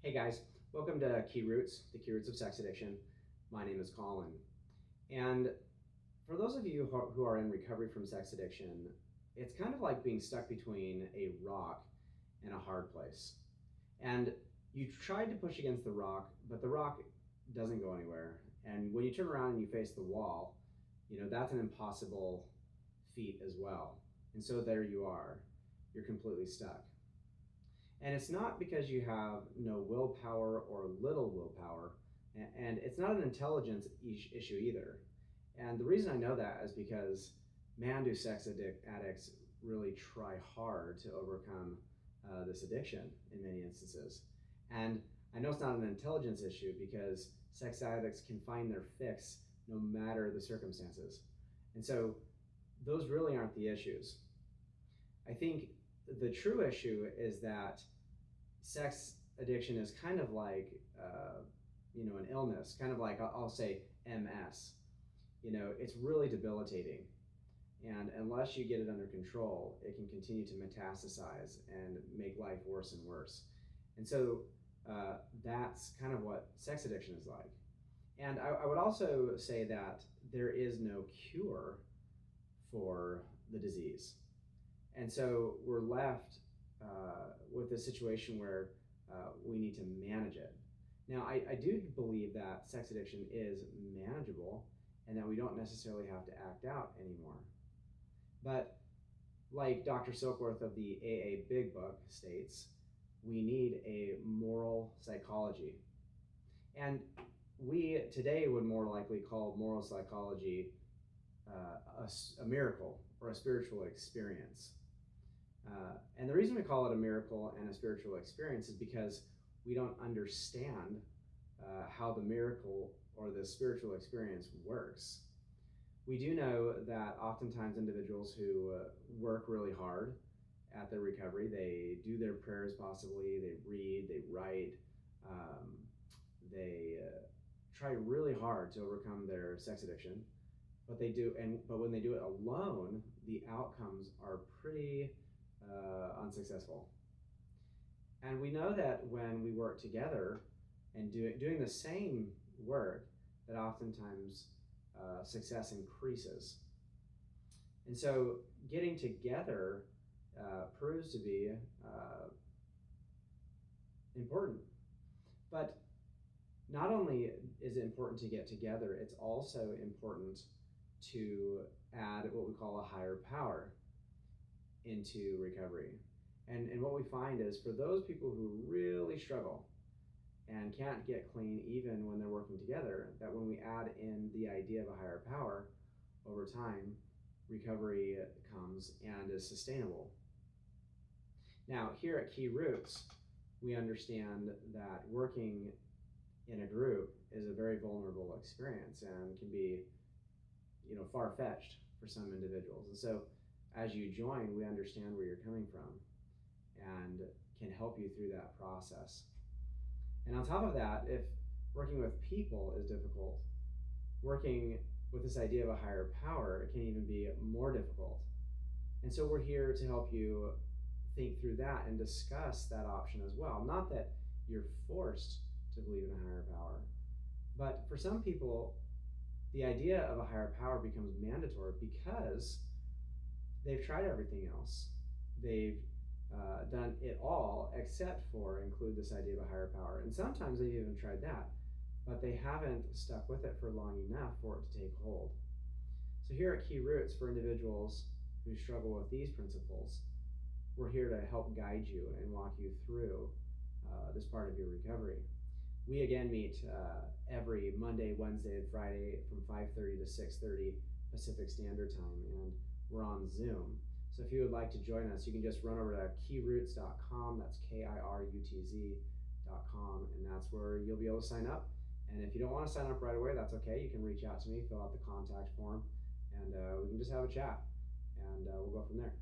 Hey guys, welcome to Key Roots, the Key Roots of Sex Addiction. My name is Colin. And for those of you who are in recovery from sex addiction, it's kind of like being stuck between a rock and a hard place. And you tried to push against the rock, but the rock doesn't go anywhere. And when you turn around and you face the wall, that's an impossible feat as well. And so there you are, you're completely stuck. And it's not because you have no willpower or little willpower, and it's not an intelligence issue either. And the reason I know that is because, man, do sex addicts really try hard to overcome this addiction in many instances. And I know it's not an intelligence issue because sex addicts can find their fix no matter the circumstances. And so those really aren't the issues. I think the true issue is that sex addiction is kind of like, an illness, kind of like, I'll say MS. It's really debilitating. And unless you get it under control, it can continue to metastasize and make life worse and worse. And so that's kind of what sex addiction is like. And I would also say that there is no cure for the disease. And so we're left with a situation where we need to manage it. Now, I do believe that sex addiction is manageable and that we don't necessarily have to act out anymore. But like Dr. Silkworth of the AA Big Book states, we need a moral psychology. And we today would more likely call moral psychology a miracle or a spiritual experience. And the reason we call it a miracle and a spiritual experience is because we don't understand how the miracle or the spiritual experience works. We do know that oftentimes individuals who work really hard at their recovery, they do their prayers possibly, they read, they write, they try really hard to overcome their sex addiction, but when they do it alone, the outcomes are pretty unsuccessful. And we know that when we work together and doing the same work, that oftentimes success increases. And so getting together proves to be important. But not only is it important to get together, it's also important to add what we call a higher power into recovery. And what we find is for those people who really struggle and can't get clean even when they're working together, that when we add in the idea of a higher power, over time, recovery comes and is sustainable. Now, here at Key Roots, we understand that working in a group is a very vulnerable experience and can be, far-fetched for some individuals. And so as you join, we understand where you're coming from and can help you through that process. And on top of that, if working with people is difficult, working with this idea of a higher power, it can even be more difficult. And so we're here to help you think through that and discuss that option as well. Not that you're forced to believe in a higher power, but for some people, the idea of a higher power becomes mandatory because they've tried everything else. They've done it all except for include this idea of a higher power. And sometimes they've even tried that, but they haven't stuck with it for long enough for it to take hold. So here at Key Roots, for individuals who struggle with these principles, we're here to help guide you and walk you through this part of your recovery. We again meet every Monday, Wednesday, and Friday from 5:30 to 6:30 Pacific Standard Time, and we're on Zoom. So if you would like to join us, you can just run over to keyroots.com, that's KIRUTZ.com, and that's where you'll be able to sign up. And if you don't want to sign up right away, that's okay. You can reach out to me, fill out the contact form, and we can just have a chat, and we'll go from there.